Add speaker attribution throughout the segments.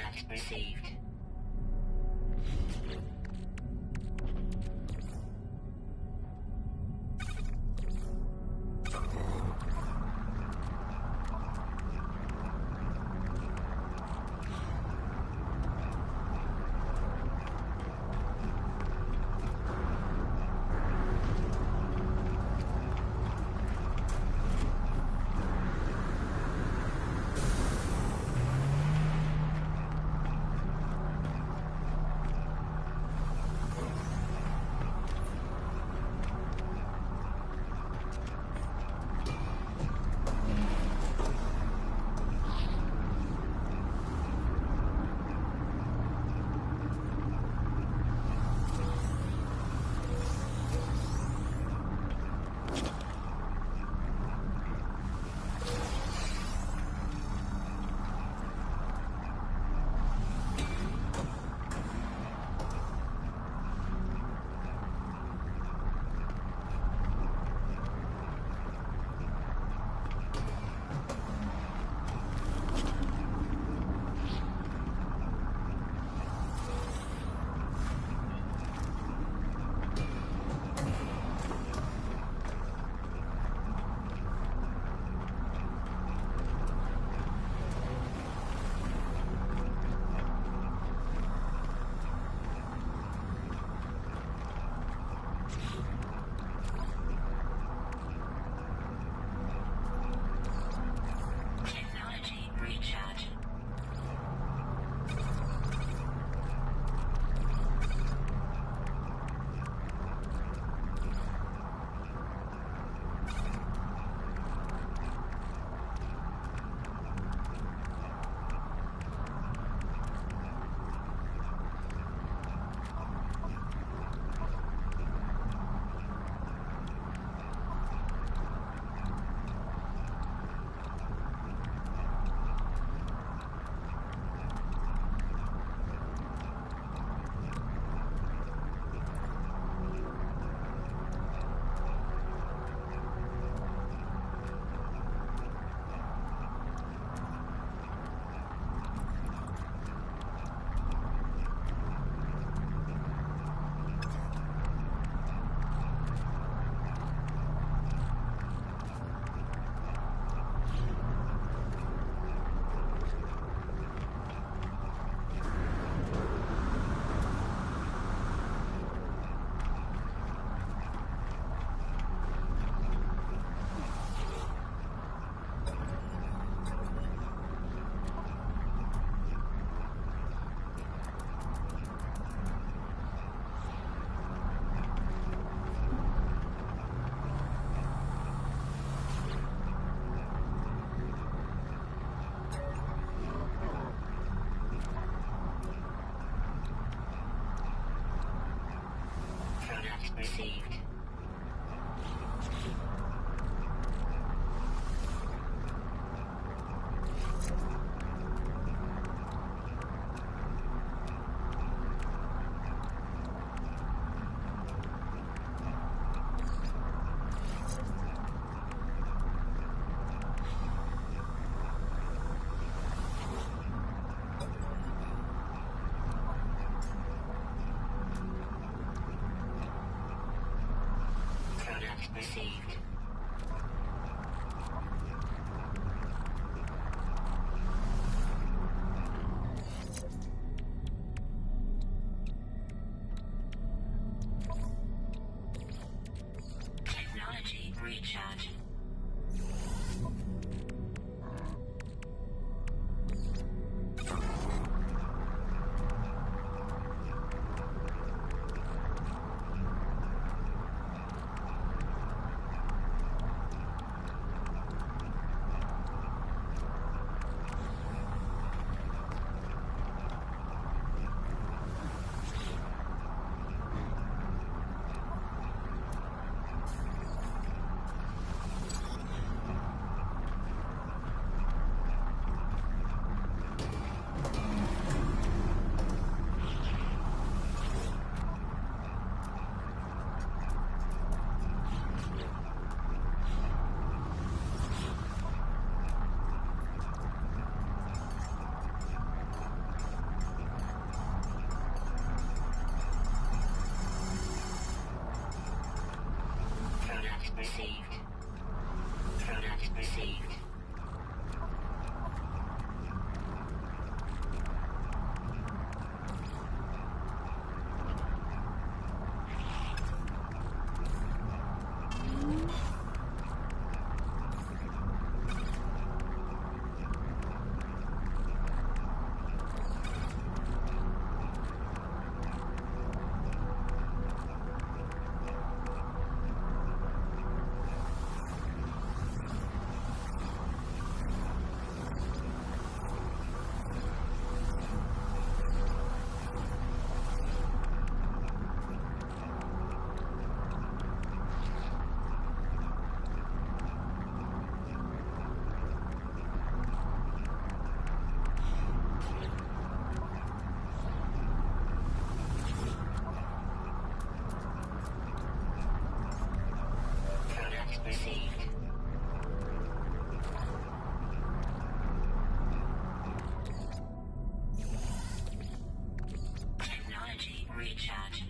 Speaker 1: Product received. Received. Received. Technology recharge. received. Product received. Received. Technology recharge.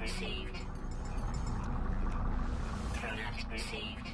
Speaker 1: Received. Product received.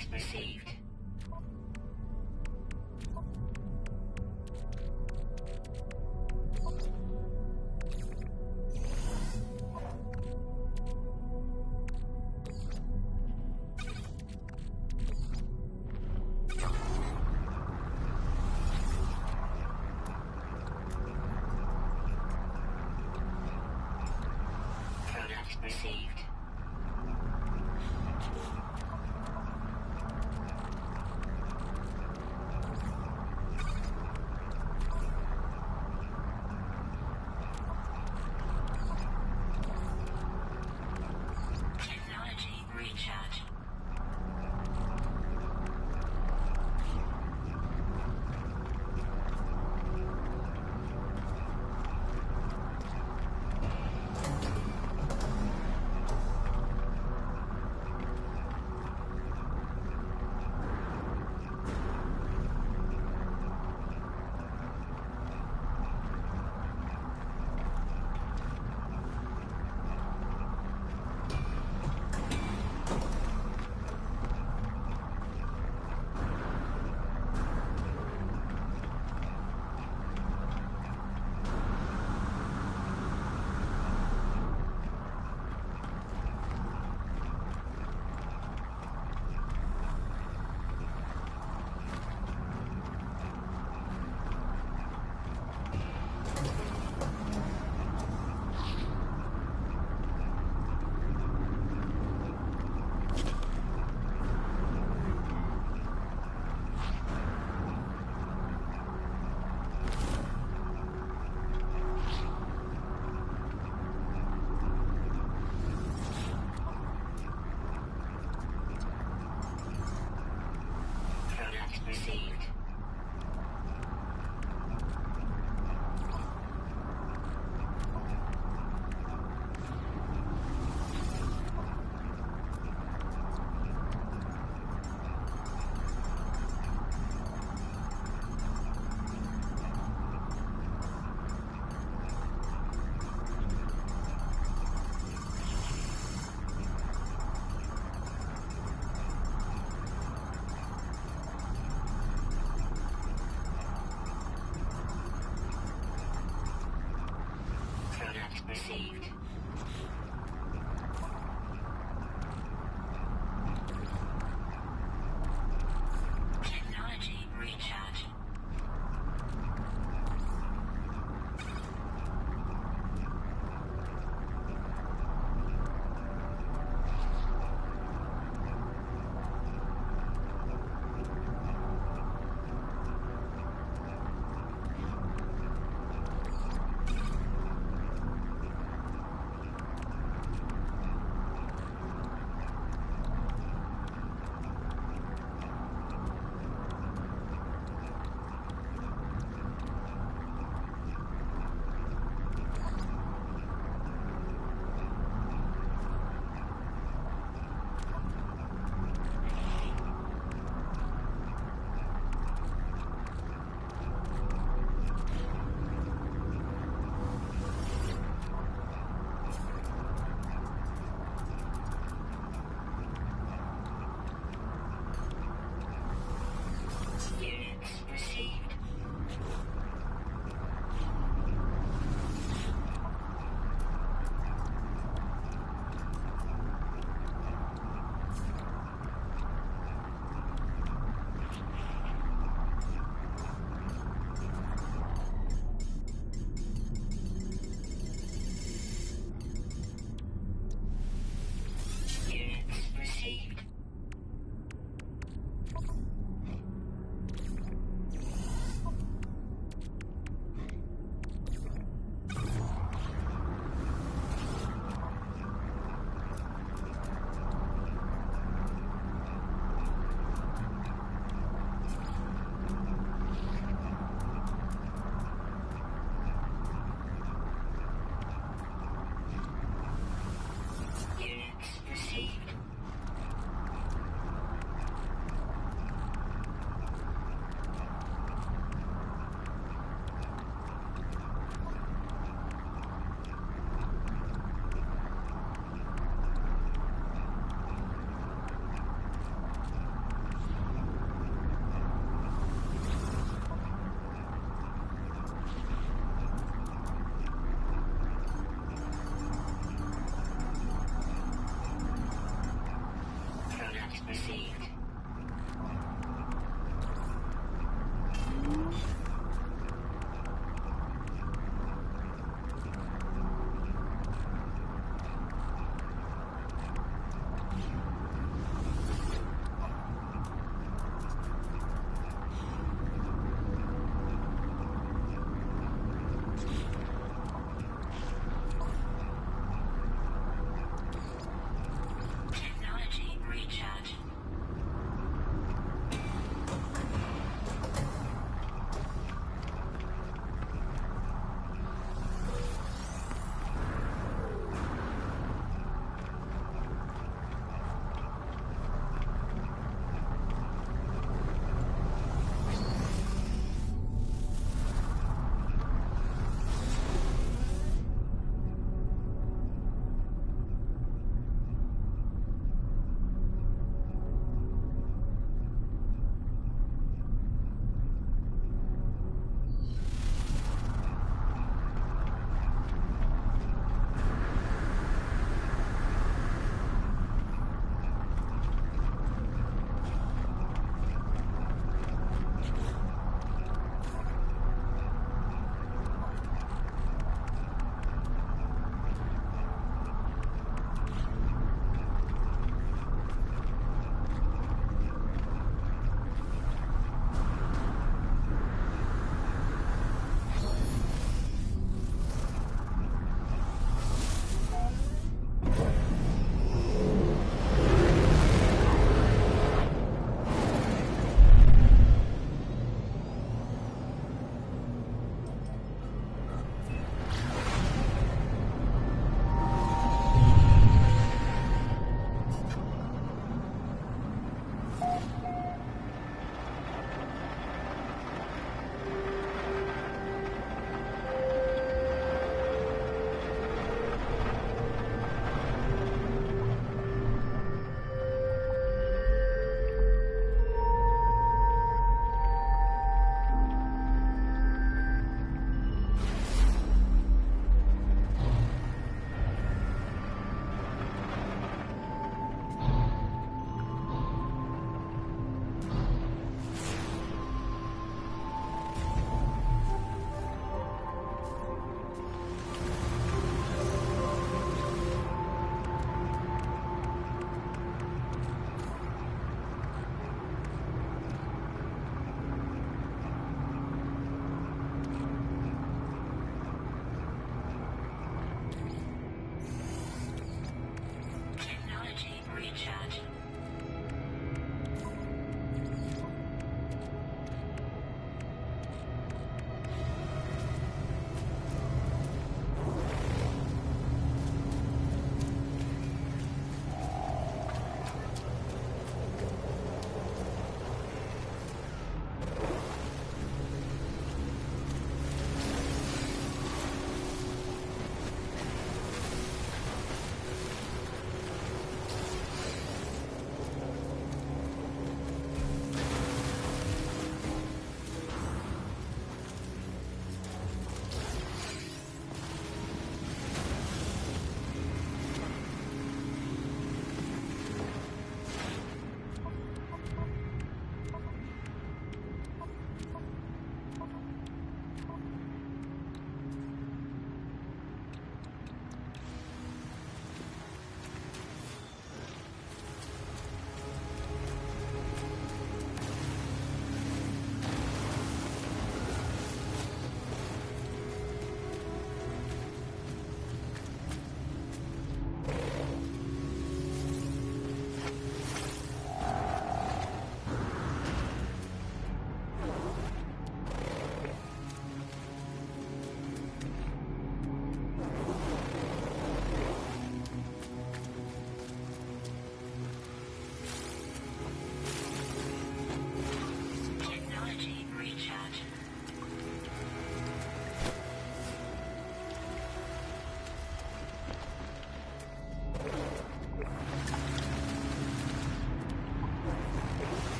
Speaker 1: Product received. Product received. Technology recharge. Product received. Product received. Technology recharge.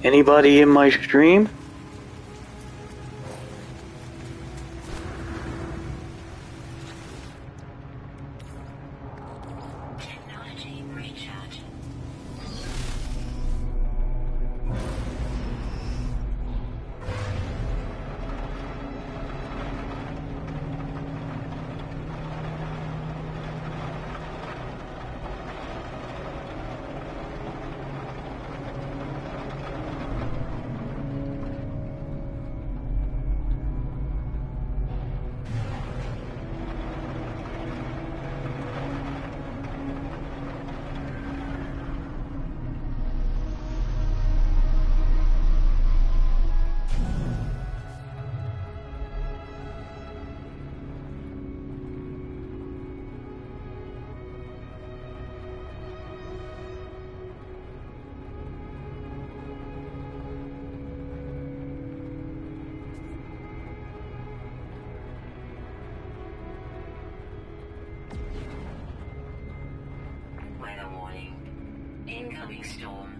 Speaker 2: Anybody in my stream?
Speaker 1: Technology recharge. Weather warning. Incoming storm.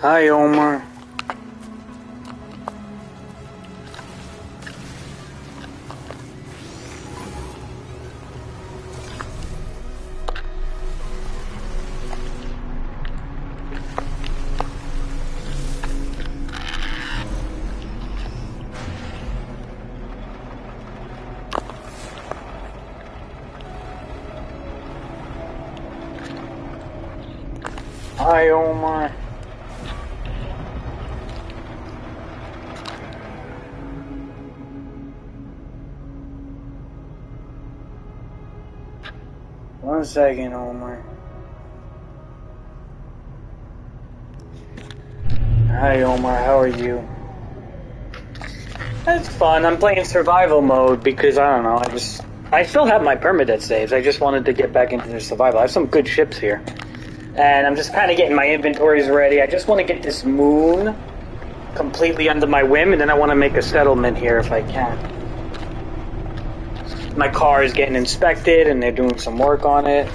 Speaker 2: Hi, Omar. Hi, Omar. One second, Omar. Hi, Omar. How are you? That's fun. I'm playing survival mode because I don't know. I still have my permadeath saves. I just wanted to get back into the survival. I have some good ships here, and I'm just kind of getting my inventories ready. I just want to get this moon completely under my whim, and then I want to make a settlement here if I can. My car is getting inspected, and they're doing some work on it.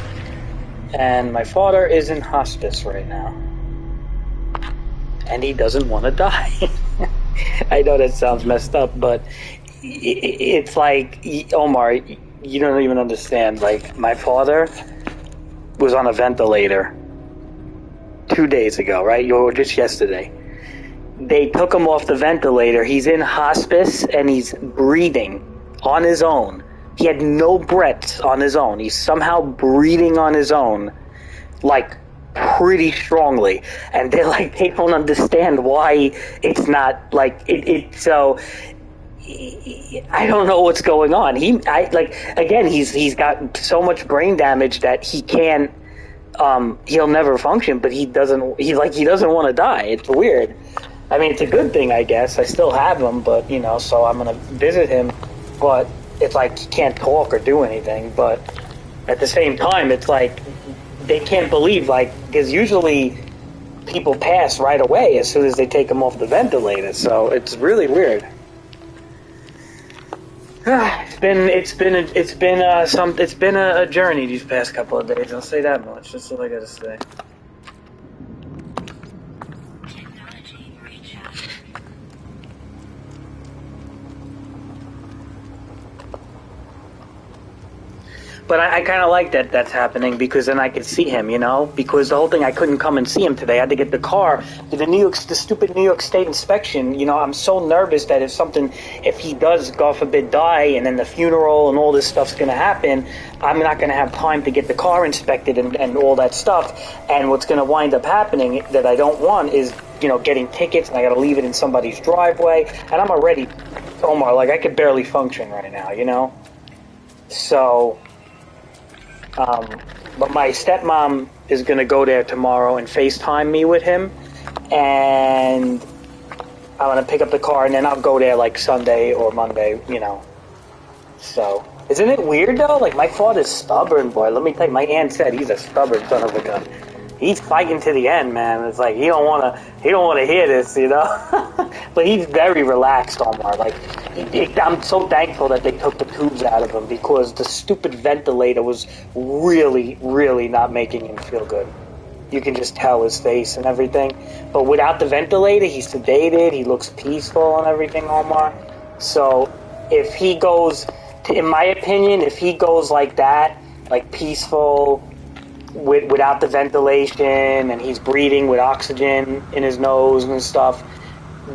Speaker 2: And my father is in hospice right now, and he doesn't want to die. I know that sounds messed up, but it's like, Omar, you don't even understand. Like, my father was on a ventilator 2 days ago, right? Or just yesterday. They took him off the ventilator. He's in hospice, and he's breathing on his own. He had no breaths on his own. He's somehow breathing on his own, like, pretty strongly, and they're like, they don't understand why it's not like so I don't know what's going on. He's got so much brain damage that he can't he'll never function, but he doesn't want to die. It's weird. I mean, it's a good thing, I guess. I still have him, but so I'm gonna visit him, but it's like he can't talk or do anything. But at the same time, it's like they can't believe, because usually people pass right away as soon as they take them off the ventilator. So it's really weird. It's been a journey these past couple of days. I'll say that much. That's all I gotta say.
Speaker 1: Technology recharge.
Speaker 2: But I kind of like that that's happening, because then I could see him, because the whole thing, I couldn't come and see him today. I had to get the car to the stupid New York State inspection. I'm so nervous that if he does, God forbid, die, and then the funeral and all this stuff's going to happen, I'm not going to have time to get the car inspected and all that stuff. And what's going to wind up happening that I don't want is, getting tickets, and I got to leave it in somebody's driveway. And I'm already, Omar, I could barely function right now, So... but my stepmom is going to go there tomorrow and FaceTime me with him, and I'm going to pick up the car, and then I'll go there Sunday or Monday, So, isn't it weird though? My father's stubborn, boy. Let me tell you, my aunt said he's a stubborn son of a gun. He's fighting to the end, man. It's like he don't want to hear this, But he's very relaxed, Omar. I'm so thankful that they took the tubes out of him, because the stupid ventilator was really, really not making him feel good. You can just tell his face and everything. But without the ventilator, he's sedated. He looks peaceful and everything, Omar. So if he goes, in my opinion, if he goes like that, peaceful, without the ventilation, and he's breathing with oxygen in his nose and stuff,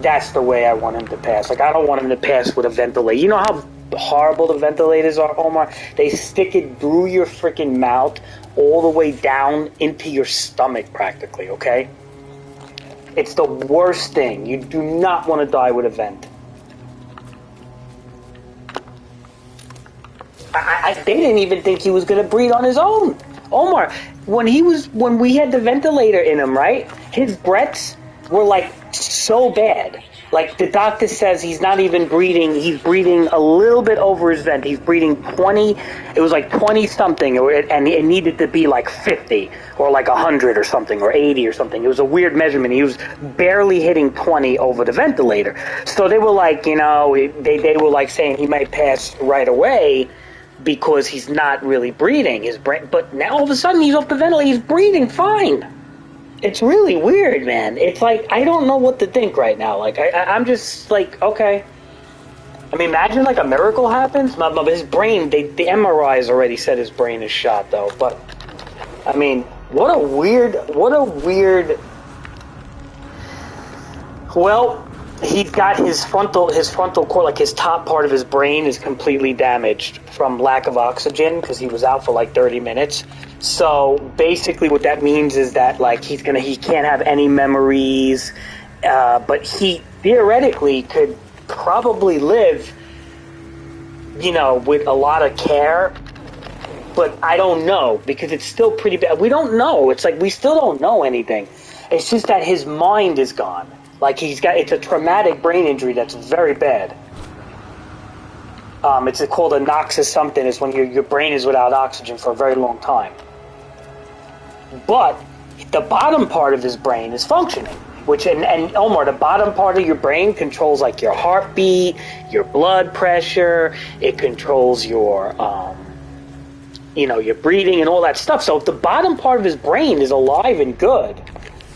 Speaker 2: that's the way I want him to pass. I don't want him to pass with a ventilator. You know how horrible the ventilators are, Omar? They stick it through your freaking mouth all the way down into your stomach practically, okay? It's the worst thing. You do not want to die with a vent. They didn't even think he was going to breathe on his own. Omar, when we had the ventilator in him, right? His breaths were so bad. The doctor says he's not even breathing. He's breathing a little bit over his vent. He's breathing 20. It was 20 something, and it needed to be 50 or 100 or something, or 80 or something. It was a weird measurement. He was barely hitting 20 over the ventilator. So they were they were saying he might pass right away, because he's not really breathing his brain. But now all of a sudden he's off the ventilator, he's breathing fine. It's really weird, man. It's like I don't know what to think right now. Like I'm just like, okay. I mean, imagine like a miracle happens. His brain, the MRIs already said his brain is shot, though. But I mean, what a weird. Well, he's got his frontal cord, like his top part of his brain, is completely damaged from lack of oxygen because he was out for like 30 minutes. So basically, what that means is that like he can't have any memories, but he theoretically could probably live, with a lot of care. But I don't know because it's still pretty bad. We don't know. It's like we still don't know anything. It's just that his mind is gone. Like it's a traumatic brain injury that's very bad. It's called a noxus something. It's when your brain is without oxygen for a very long time. But the bottom part of his brain is functioning. And Omar, the bottom part of your brain controls like your heartbeat, your blood pressure. It controls your your breathing and all that stuff. So if the bottom part of his brain is alive and good,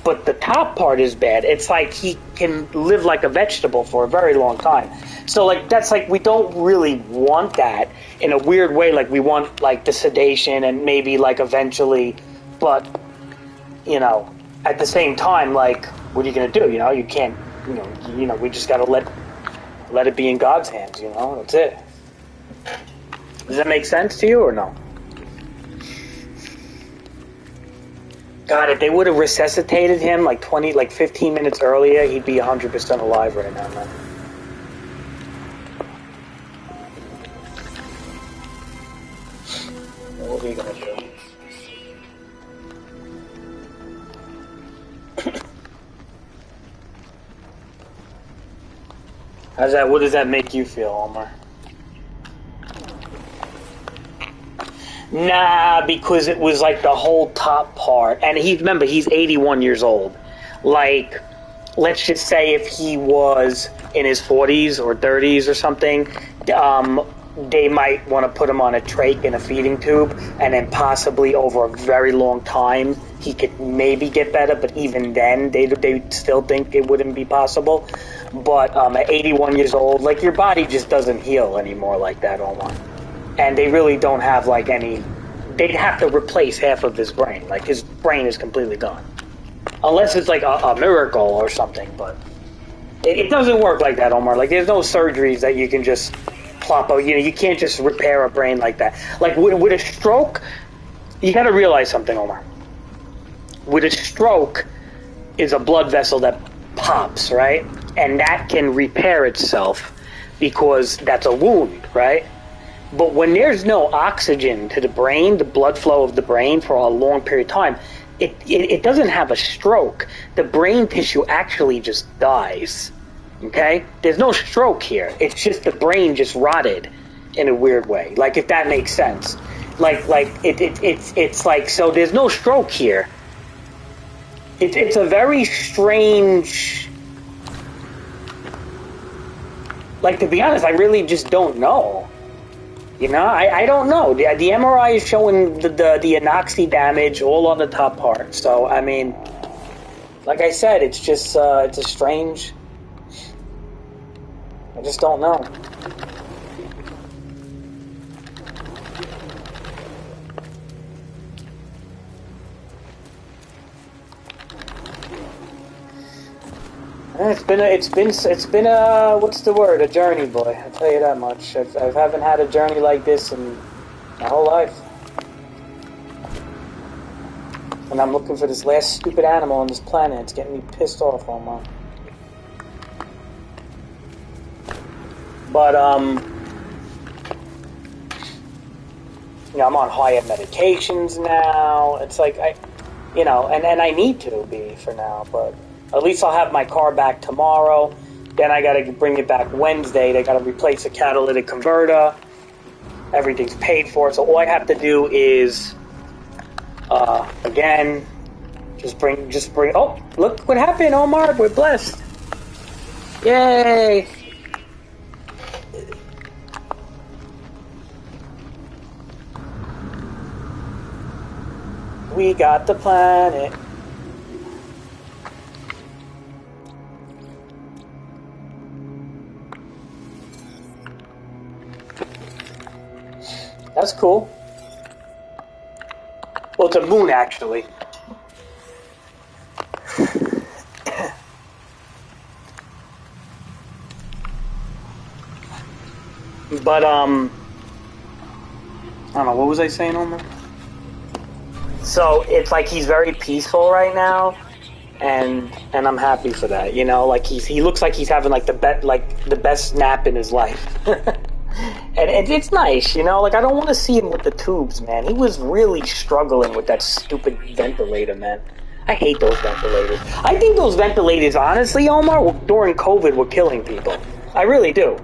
Speaker 2: but the top part is bad, it's like he can live like a vegetable for a very long time. So like that's like we don't really want that in a weird way. Like we want like the sedation and maybe like eventually, but at the same time, like what are you gonna do? You can't. We just gotta let it be in God's hands. That's it. Does that make sense to you or no? God, if they would have resuscitated him like 15 minutes earlier, he'd be 100% alive right now, man. What are you gonna do? What does that make you feel, Omar? Nah, because it was like the whole top part. And remember, he's 81 years old. Like, let's just say if he was in his 40s or 30s or something, they might want to put him on a trach and a feeding tube, and then possibly over a very long time, he could maybe get better, but even then, they still think it wouldn't be possible. But at 81 years old, like, your body just doesn't heal anymore like that, Omar. And they really don't have like any. They'd have to replace half of his brain. Like his brain is completely gone, unless it's like a miracle or something. But it doesn't work like that, Omar. Like there's no surgeries that you can just plop out. You can't just repair a brain like that. Like with a stroke, you got to realize something, Omar. With a stroke, is a blood vessel that pops, right, and that can repair itself because that's a wound, right? But when there's no oxygen to the brain, the blood flow of the brain for a long period of time, it doesn't have a stroke. The brain tissue actually just dies. Okay? There's no stroke here. It's just the brain just rotted in a weird way. Like if that makes sense. It's like, so there's no stroke here. It's a very strange. Like, to be honest, I really just don't know. I don't know. The MRI is showing the anoxy damage all on the top part. So, I mean, like I said, it's just, it's a strange. I just don't know. It's been a what's the word? A journey, boy. I'll tell you that much. I haven't had a journey like this in my whole life. And I'm looking for this last stupid animal on this planet. It's getting me pissed off, Omar. But I'm on higher medications now. It's like and I need to be for now, but. At least I'll have my car back tomorrow. Then I gotta bring it back Wednesday. They gotta replace the catalytic converter. Everything's paid for. So all I have to do is, again, just bring. Oh, look what happened, Omar. We're blessed. Yay! We got the planet. that's cool. Well, it's a moon, actually. But, I don't know, what was I saying, Omar? So, it's like he's very peaceful right now, and I'm happy for that, you know? Like, he looks like he's having, like, the best nap in his life. And it's nice, you know? Like, I don't want to see him with the tubes, man. He was really struggling with that stupid ventilator, man. I hate those ventilators. I think those ventilators, honestly, Omar, during COVID, were killing people. I really do.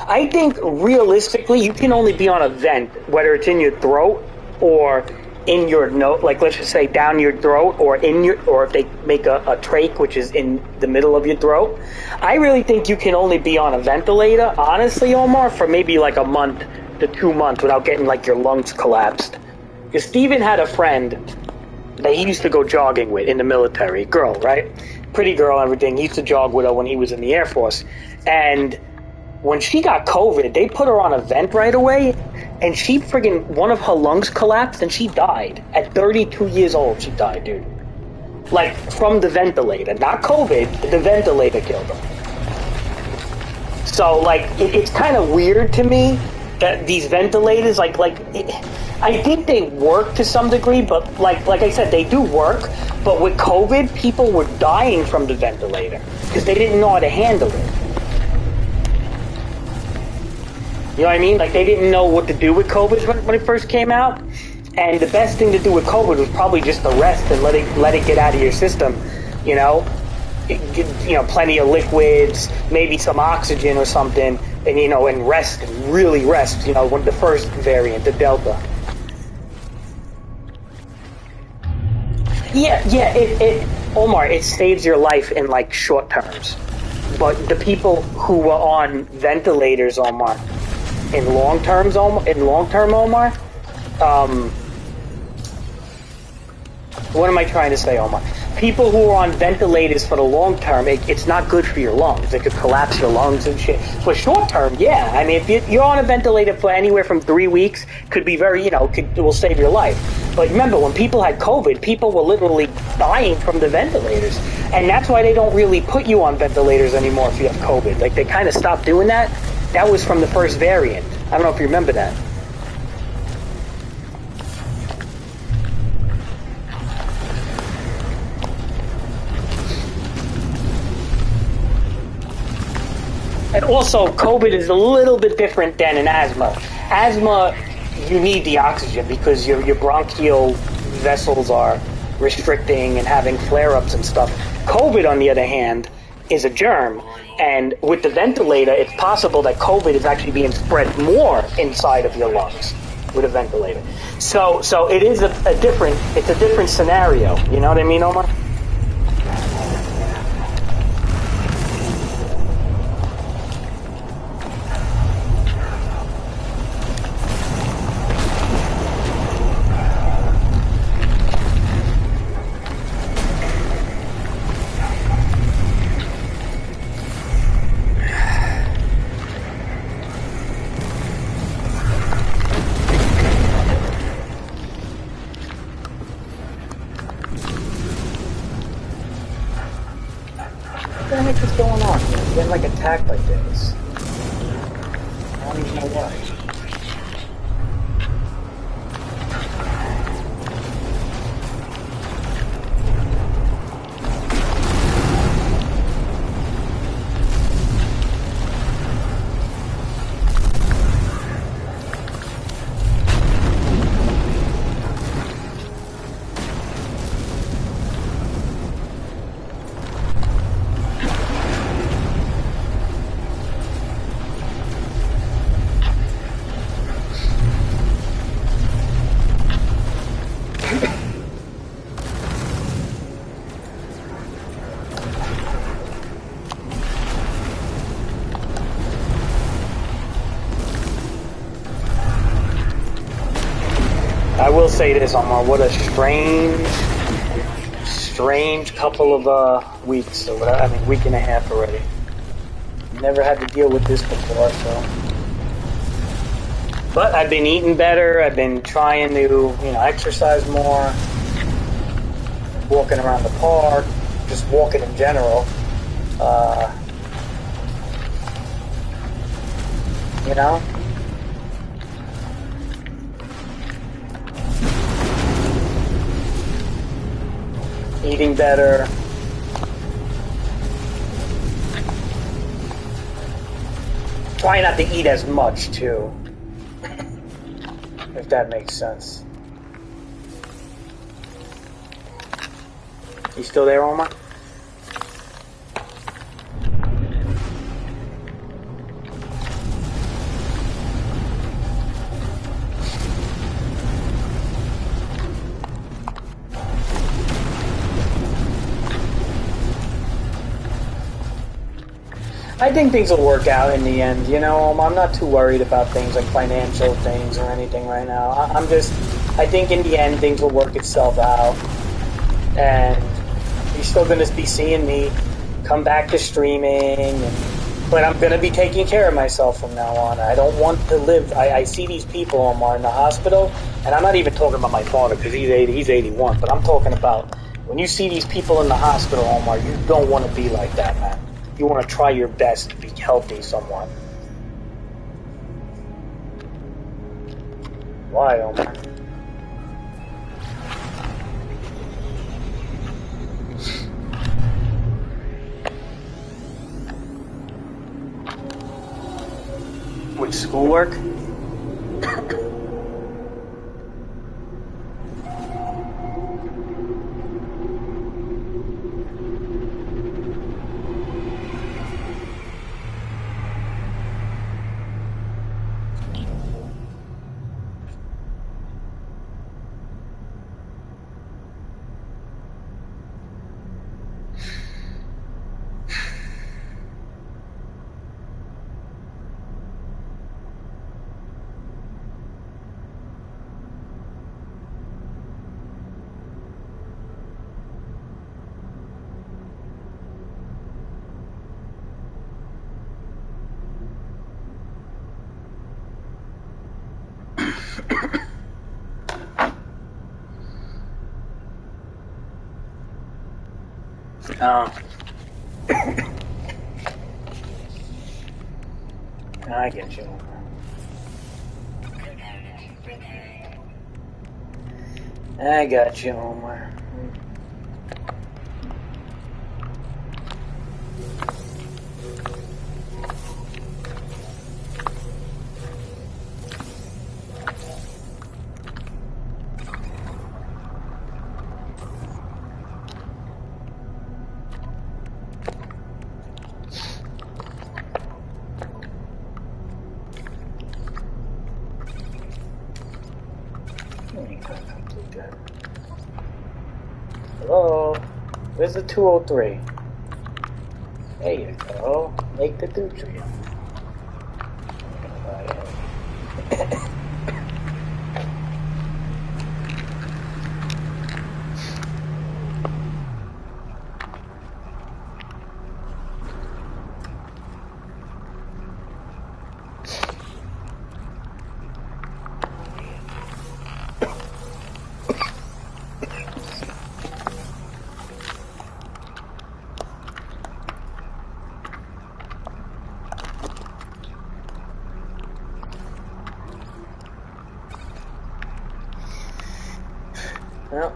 Speaker 2: I think, realistically, you can only be on a vent, whether it's in your throat or in your nose, like, let's just say down your throat, or if they make a trach, which is in the middle of your throat. I really think you can only be on a ventilator, honestly, Omar, for maybe like a month to 2 months without getting like your lungs collapsed. Because Steven had a friend that he used to go jogging with in the military, girl, right? Pretty girl, everything. He used to jog with her when he was in the Air Force. And when she got COVID, they put her on a vent right away, and she friggin', one of her lungs collapsed, and she died. At 32 years old, she died, dude. Like, from the ventilator. Not COVID, the ventilator killed her. So, like, it's kind of weird to me that these ventilators, I think they work to some degree, but like I said, they do work, but with COVID, people were dying from the ventilator, because they didn't know how to handle it. You know what I mean? Like, they didn't know what to do with COVID when it first came out. And the best thing to do with COVID was probably just to rest and let it get out of your system. You know? Plenty of liquids, maybe some oxygen or something. And, and rest, and really rest, when the first variant, the Delta. Yeah, Omar, it saves your life in, like, short terms. But the people who were on ventilators, Omar, in long term, Omar, what am I trying to say, Omar? People who are on ventilators for the long term, it's not good for your lungs. It could collapse your lungs and shit. For short term, yeah. I mean, if you're on a ventilator for anywhere from 3 weeks, could be very, it will save your life. But remember, when people had COVID, people were literally dying from the ventilators. And that's why they don't really put you on ventilators anymore if you have COVID. Like, they kind of stopped doing that. That was from the first variant. I don't know if you remember that. And also, COVID is a little bit different than an asthma. Asthma, you need the oxygen because your bronchial vessels are restricting and having flare-ups and stuff. COVID, on the other hand, is a germ. And with the ventilator, it's possible that COVID is actually being spread more inside of your lungs with a ventilator. So it is a different scenario. You know what I mean, Omar? What the heck is going on here? I'm getting like attacked like this. I don't even know why. I will say this, Omar, what a strange couple of weeks, or whatever, I mean, week and a half already. Never had to deal with this before, so. But I've been eating better. I've been trying to, exercise more. Walking around the park, just walking in general. You know? Eating better. Try not to eat as much, too. If that makes sense. You still there, Omar? I think things will work out in the end, I'm not too worried about things like financial things or anything right now. I think in the end things will work itself out. And you're still going to be seeing me come back to streaming, but I'm going to be taking care of myself from now on. I don't want to live. I see these people, Omar, in the hospital, and I'm not even talking about my father because he's 81, but I'm talking about when you see these people in the hospital, Omar, you don't want to be like that, man. You want to try your best to be healthy somewhat. Why, Omar? With schoolwork? I get you. I got you, Omar. Hello? Where's the 203? There you go. Make the nutrient. Well,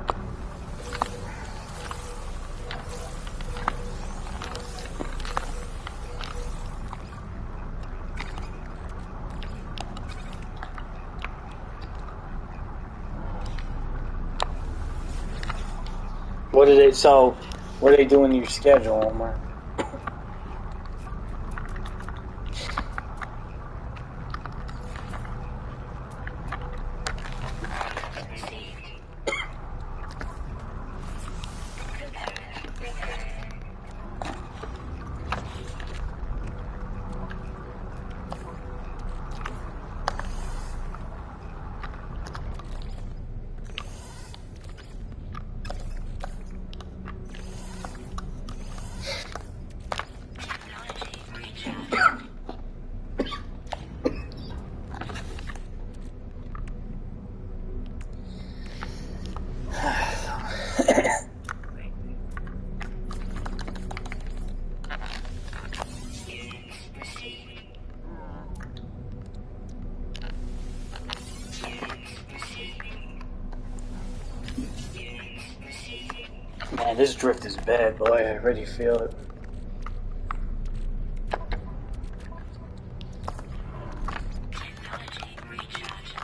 Speaker 2: what are they doing to your schedule, Omar? Man, this drift is bad, boy. I already feel it.
Speaker 1: Technology recharge.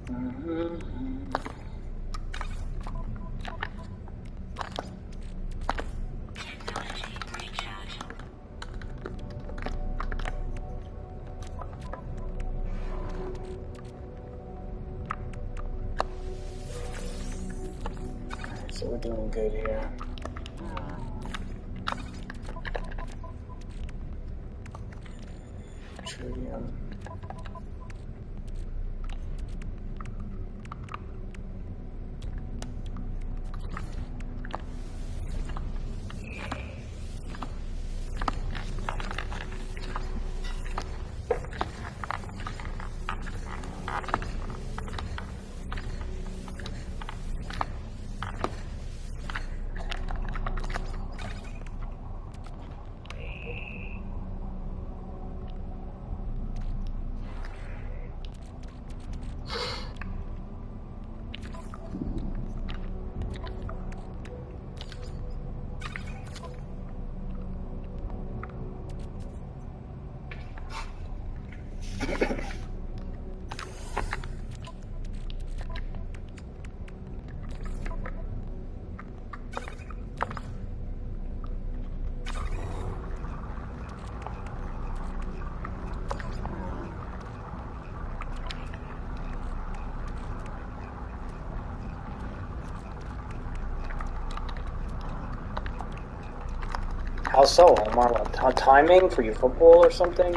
Speaker 1: Technology recharge.
Speaker 2: So we're doing good here. Tritium. How so? Omar? Timing for your football or something?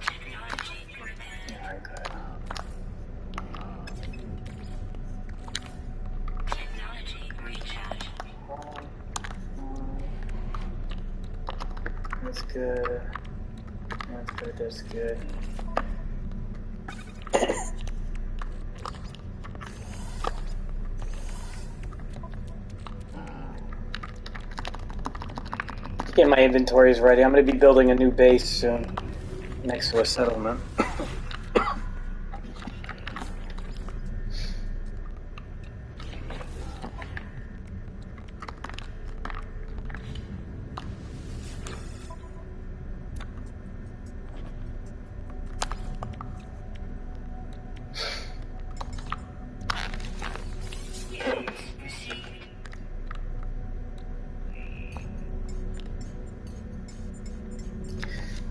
Speaker 1: Technology repaired.
Speaker 2: Alright, good.
Speaker 1: Technology recharge.
Speaker 2: That's good. That's good, that's good. Get my inventories ready. I'm going to be building a new base soon next to a settlement.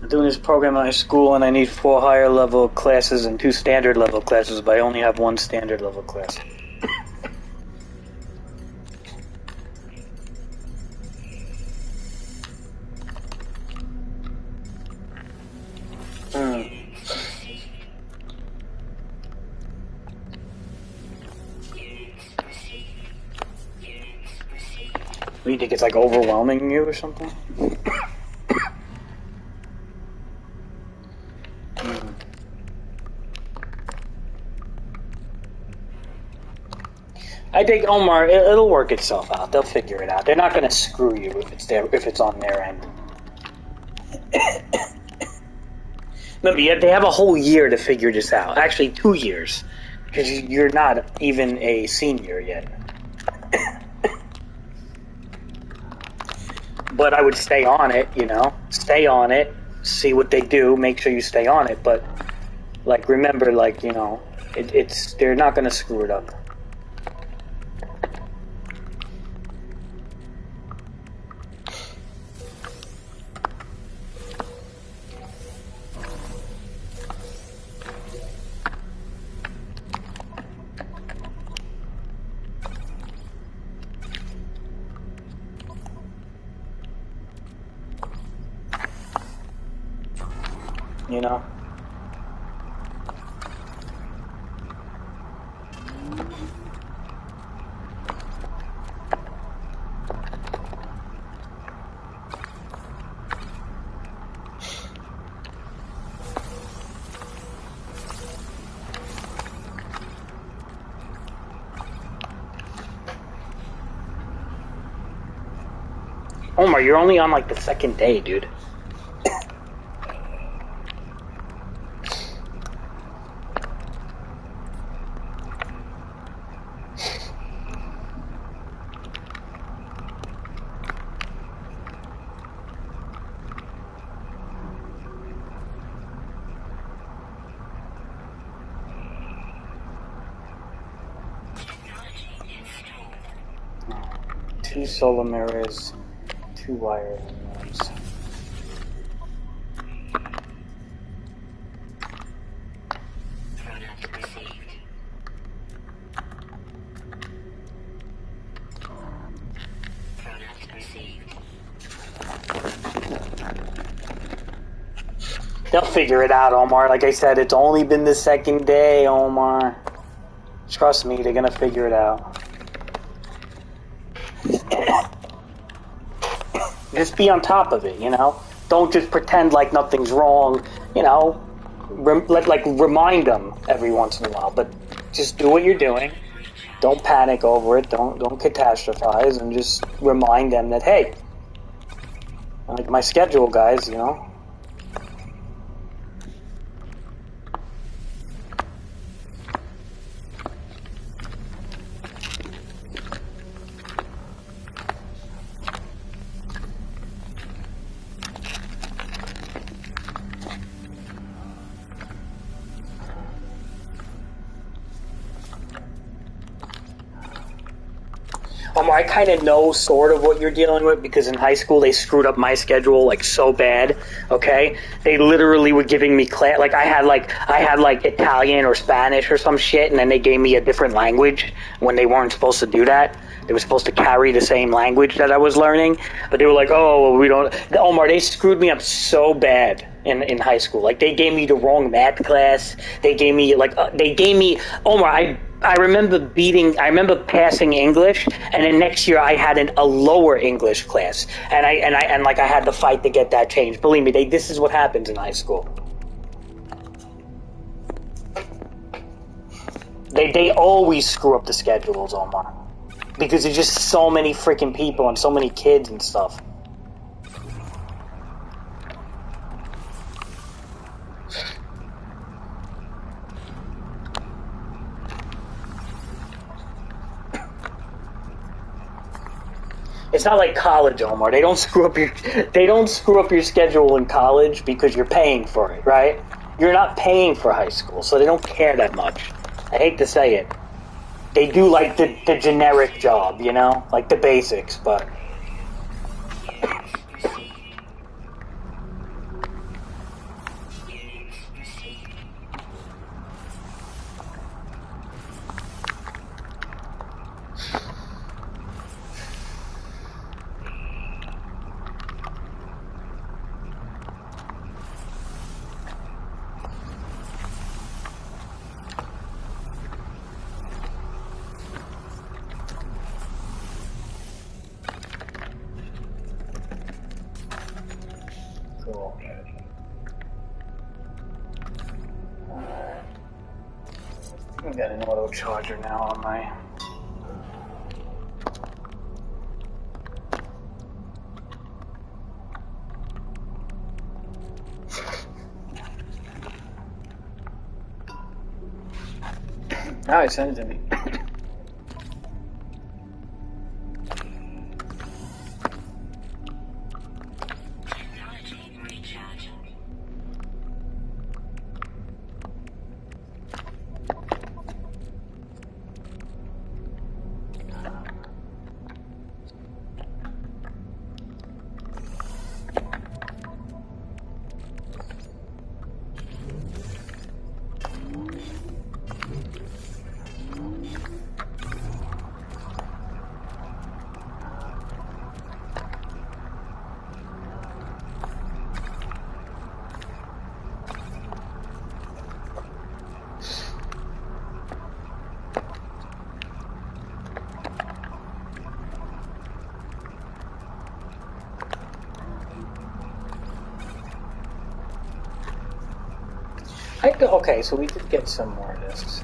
Speaker 2: I'm doing this program at my school and I need 4 higher level classes and 2 standard level classes, but I only have 1 standard level class. You think it's like overwhelming you or something? I think, Omar, it'll work itself out. They'll figure it out. They're not going to screw you if it's on their end. Remember, they have a whole year to figure this out. Actually, 2 years, because you're not even a senior yet. But I would stay on it, you know? Stay on it, see what they do, make sure you stay on it. But, like, remember, like, you know, they're not going to screw it up. you know? Omar, you're only on like the second day, dude. Two solar mirrors, two wire lamps.
Speaker 1: Product received. Product received.
Speaker 2: They'll figure it out, Omar. Like I said, it's only been the second day, Omar. Trust me, they're gonna figure it out. Just be on top of it, you know? Don't just pretend like nothing's wrong, you know? Remind them every once in a while, but just do what you're doing. Don't panic over it. Don't catastrophize, and just remind them that, hey, like my schedule, guys, you know? I kind of know sort of what you're dealing with because in high school they screwed up my schedule like so bad. Okay, they literally were giving me class like I had like Italian or Spanish or some shit, and then they gave me a different language when they weren't supposed to do that. They were supposed to carry the same language that I was learning, but they were like, "Oh, well, we don't." Omar, they screwed me up so bad in high school. Like they gave me the wrong math class. They gave me Omar. I remember passing English, and then next year I had a lower English class, and I had to fight to get that changed. Believe me, this is what happens in high school. They always screw up the schedules, Omar, because there's just so many freaking people and so many kids and stuff. It's not like college, Omar. They don't screw up your schedule in college because you're paying for it, right? You're not paying for high school, so they don't care that much. I hate to say it. They do like the generic job, you know? Like the basics, but cool. I've got an auto charger now on my. Alright, send it to me.
Speaker 1: Technology recharge.
Speaker 2: Okay, so we did get some more discs.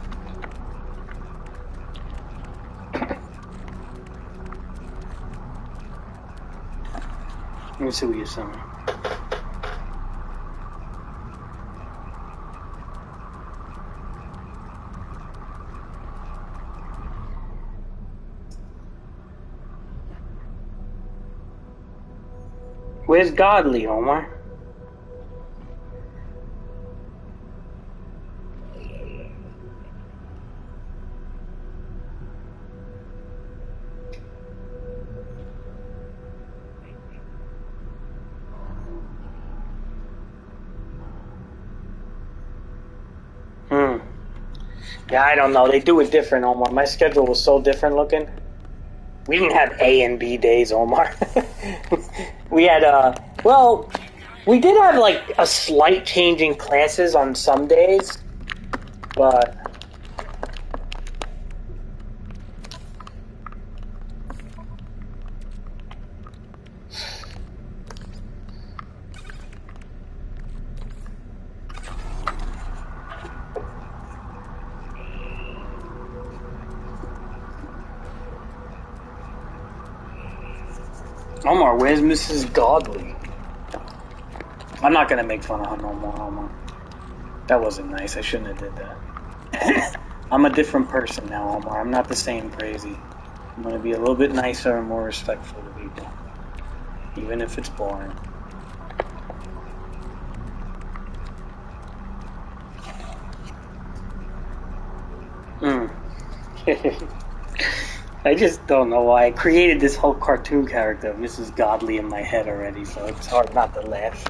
Speaker 2: Let me see what you sent me. Where's Godly, Omar? Yeah, I don't know. They do it different, Omar. My schedule was so different looking. We didn't have A and B days, Omar. We had, well, we did have, like, a slight change in classes on some days, but... Omar, where's Mrs. Godly? I'm not gonna make fun of her no more, Omar. That wasn't nice. I shouldn't have did that. I'm a different person now, Omar. I'm not the same crazy. I'm gonna be a little bit nicer and more respectful to people. Even if it's boring. I just don't know why. I created this whole cartoon character of Mrs. Godly in my head already, so it's hard not to laugh.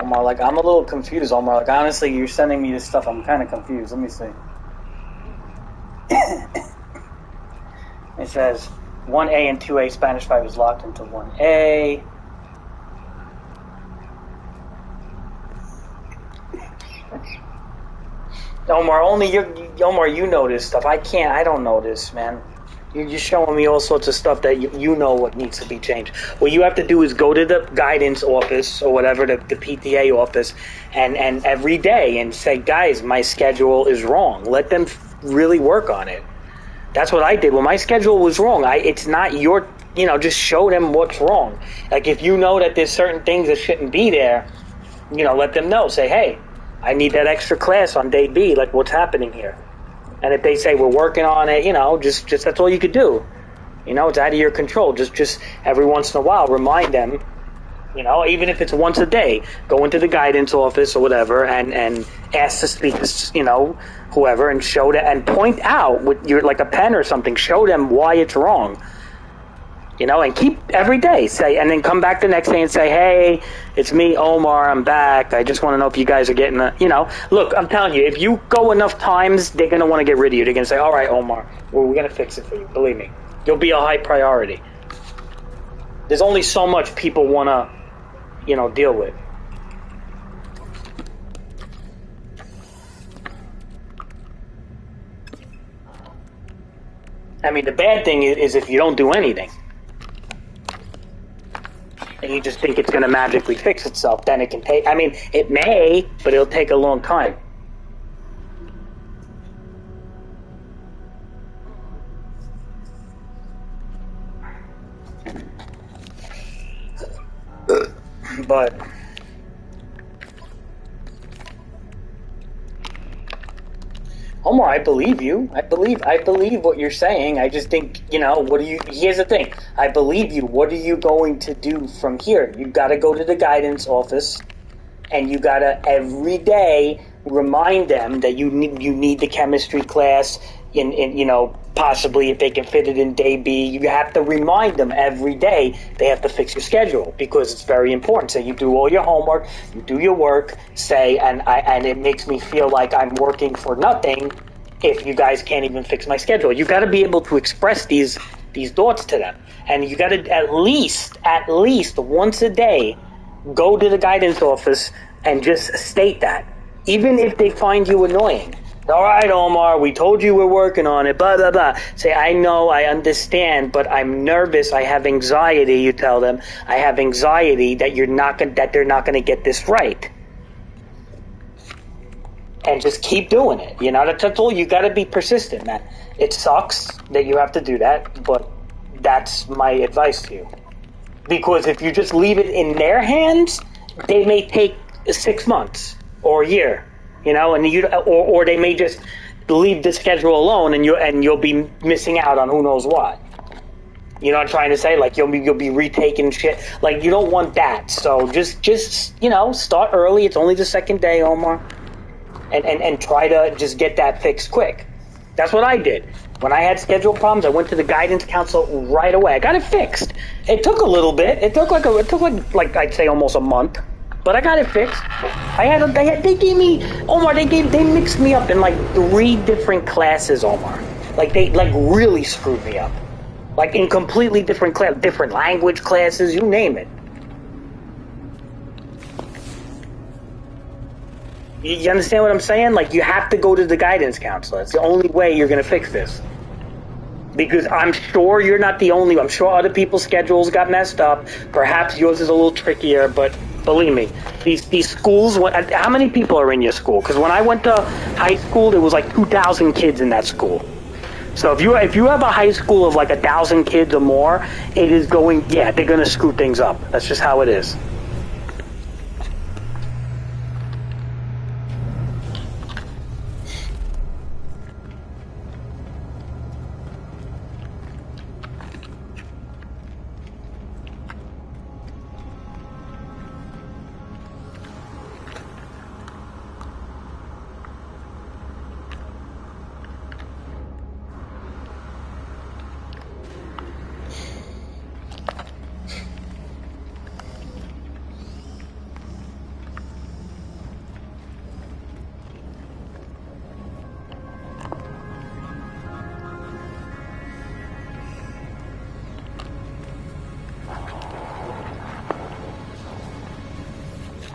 Speaker 2: Omar, like, I'm a little confused, Omar. Like, honestly, you're sending me this stuff. I'm kind of confused. Let me see. It says 1A and 2A Spanish 5 is locked into 1A. Omar, Omar, you know this stuff. I don't know this, man. You're showing me all sorts of stuff that you know what needs to be changed. What you have to do is go to the guidance office or whatever, the PTA office, and every day and say, guys, my schedule is wrong. Let them really work on it. That's what I did. When my schedule was wrong, it's not your, just show them what's wrong. Like, if you know that there's certain things that shouldn't be there, let them know. Say, hey, I need that extra class on day B. Like, what's happening here? And if they say we're working on it, just that's all you could do. It's out of your control. Just every once in a while, remind them. Even if it's once a day, go into the guidance office or whatever, and ask to speak to whoever, and show that, and point out with your, like, a pen or something. Show them why it's wrong. And keep every day say, and then come back the next day and say, hey, it's me, Omar, I'm back. I just want to know if you guys are getting look, I'm telling you, if you go enough times, they're going to want to get rid of you. They're going to say, all right, Omar, well, we're going to fix it for you. Believe me, you'll be a high priority. There's only so much people want to, deal with. I mean, the bad thing is if you don't do anything. And you just think it's going to magically fix itself, then it can take... I mean, it may, but it'll take a long time. But... Omar, I believe you. I believe what you're saying. I just think, here's the thing. I believe you. What are you going to do from here? You got to go to the guidance office, and you got to every day remind them that you need the chemistry class in possibly if they can fit it in day B. You have to remind them every day they have to fix your schedule because it's very important. So you do all your homework, you do your work, say, and it makes me feel like I'm working for nothing if you guys can't even fix my schedule. You got to be able to express these thoughts to them, and you got to at least once a day go to the guidance office and just state that, even if they find you annoying. All right, Omar, we told you we're working on it, blah, blah, blah. Say, I know, I understand, but I'm nervous, I have anxiety, you tell them. I have anxiety that that they're not going to get this right. And just keep doing it. You know, that's all. You got to be persistent, man. It sucks that you have to do that, but that's my advice to you. Because if you just leave it in their hands, they may take 6 months or a year. You know, and or they may just leave the schedule alone, and you'll be missing out on who knows what. You know what I'm trying to say? Like you'll be retaking shit. Like you don't want that. So just you know, start early. It's only the second day, Omar, and try to just get that fixed quick. That's what I did. When I had schedule problems, I went to the guidance counselor right away. I got it fixed. It took a little bit. It took like I'd say almost a month. But I got it fixed. They gave me, Omar, they mixed me up in like 3 different classes, Omar. Like they really screwed me up. Like in completely different different language classes, you name it. You understand what I'm saying? Like you have to go to the guidance counselor. It's the only way you're gonna fix this. Because I'm sure you're not the only one. I'm sure other people's schedules got messed up. Perhaps yours is a little trickier, but believe me, these schools, how many people are in your school? Because when I went to high school, there was like 2,000 kids in that school. So if you have a high school of like 1,000 kids or more, it is they're going to screw things up. That's just how it is.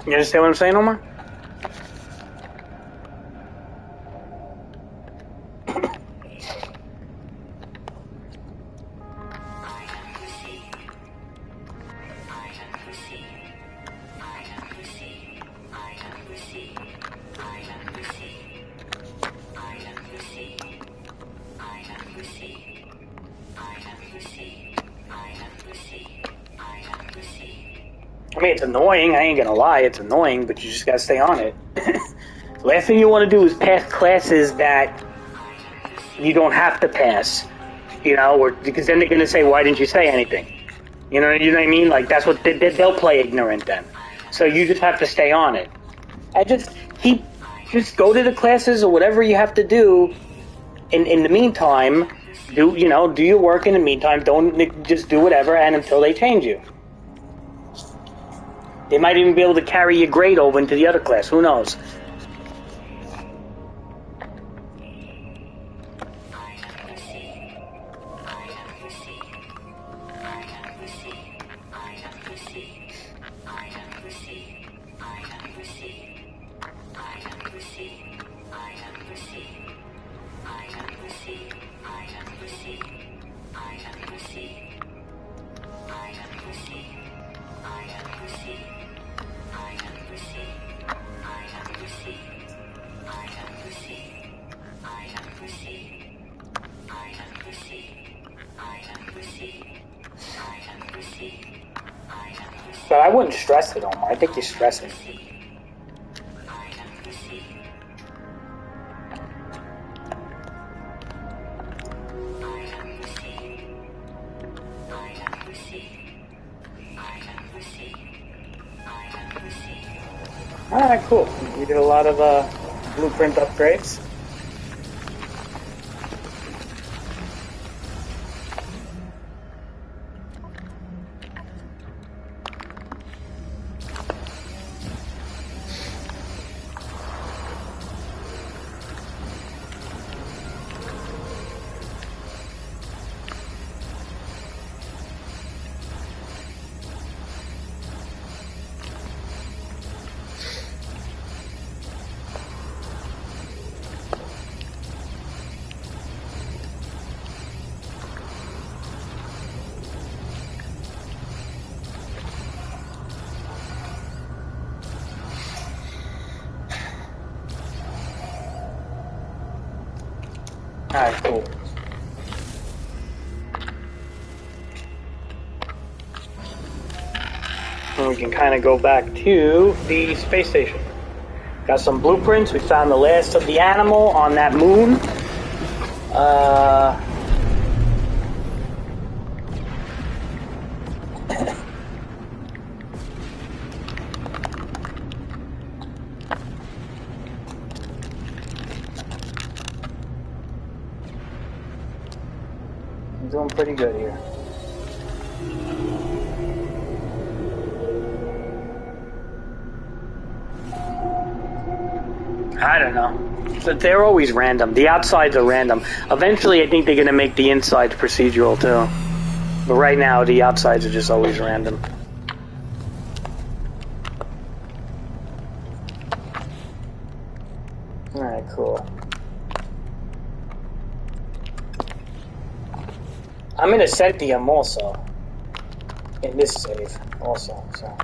Speaker 2: You understand what I'm saying, Omar? I mean, it's annoying. I ain't gonna lie, it's annoying, but you just gotta stay on it. Last thing you want to do is pass classes that you don't have to pass, you know, or because then they're gonna say, "Why didn't you say anything?" You know what I mean? Like that's what they'll play ignorant then. So you just have to stay on it. And just go to the classes or whatever you have to do. In the meantime, do your work. In the meantime, don't just do whatever, and until they change you. They might even be able to carry your grade over into the other class. Who knows? But I wouldn't stress it, Omar. I think you're stressing. Alright, cool. You did a lot of blueprint upgrades. Alright, cool. And we can kind of go back to the space station. Got some blueprints. We found the last of the animal on that moon. I'm doing pretty good here. I don't know. But they're always random. The outsides are random. Eventually, I think they're going to make the insides procedural, too. But right now, the outsides are just always random. Alright, cool. I'm in Ascentium also. In this save, also, so...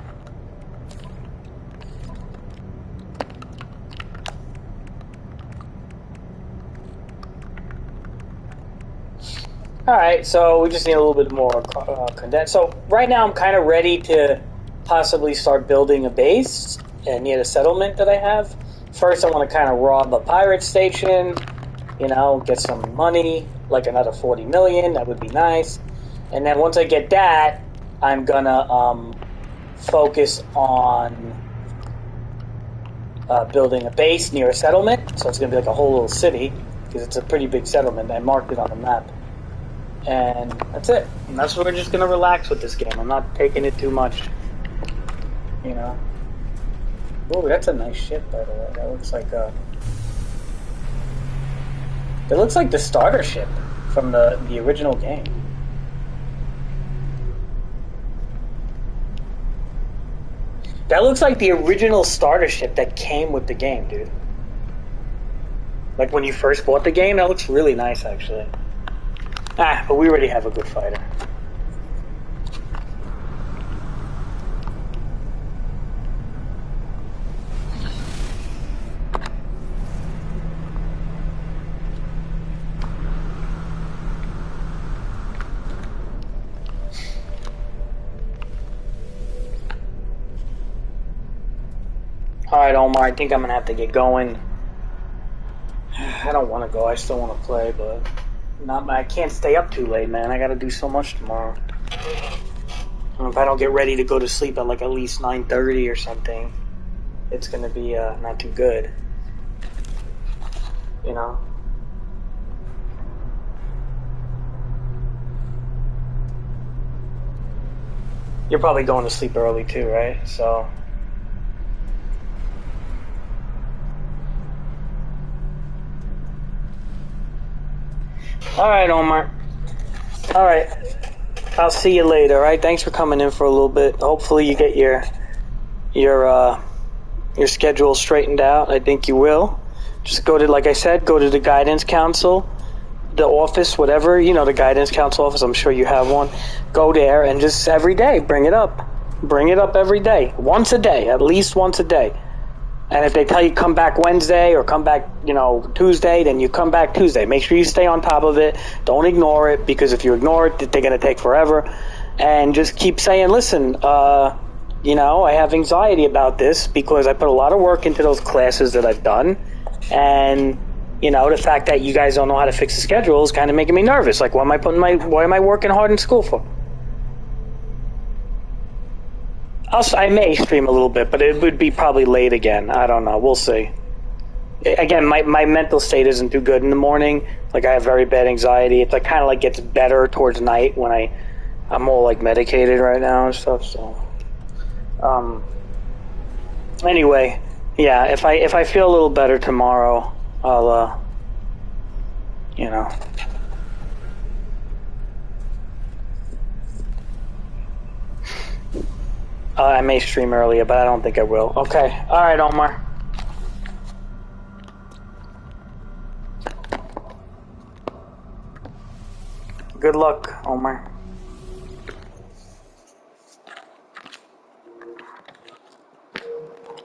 Speaker 2: Alright, so we just need a little bit more condensed. So right now I'm kind of ready to possibly start building a base near the settlement that I have. First I want to kind of rob a pirate station, you know, get some money, like another 40 million, that would be nice. And then once I get that, I'm gonna focus on building a base near a settlement. So it's gonna be like a whole little city, because it's a pretty big settlement. I marked it on the map. And that's it. And that's what we're just gonna relax with this game. I'm not taking it too much. You know. Oh, that's a nice ship, by the way. That looks like it looks like the starter ship from the original game. That looks like the original starter ship that came with the game, dude. Like when you first bought the game, that looks really nice, actually. Ah, but we already have a good fighter. Alright, Omar, I think I'm gonna have to get going. I don't want to go, I still want to play, but... I can't stay up too late, man. I gotta do so much tomorrow. And if I don't get ready to go to sleep at like at least 9:30 or something, it's gonna be not too good. You know? You're probably going to sleep early too, right? So... Alright, Omar. Alright. I'll see you later, alright? Thanks for coming in for a little bit. Hopefully you get your schedule straightened out. I think you will. Just go to, like I said, go to the guidance council, the office, whatever, you know, the guidance council office. I'm sure you have one. Go there and just every day bring it up. Bring it up every day. Once a day. At least once a day. And if they tell you come back Wednesday or come back, you know, Tuesday, then you come back Tuesday. Make sure you stay on top of it. Don't ignore it, because if you ignore it, they're going to take forever. And just keep saying, listen, you know, I have anxiety about this because I put a lot of work into those classes that I've done. And, you know, the fact that you guys don't know how to fix the schedule is kind of making me nervous. Like, why am I working hard in school for? I may stream a little bit, but it would be probably late again. I don't know. We'll see. Again, my mental state isn't too good in the morning. Like, I have very bad anxiety. It's like kind of like gets better towards night when I'm all like medicated right now and stuff. So, anyway, yeah. If I feel a little better tomorrow, I'll you know. I may stream earlier, but I don't think I will. Okay. Alright, Omar. Good luck, Omar.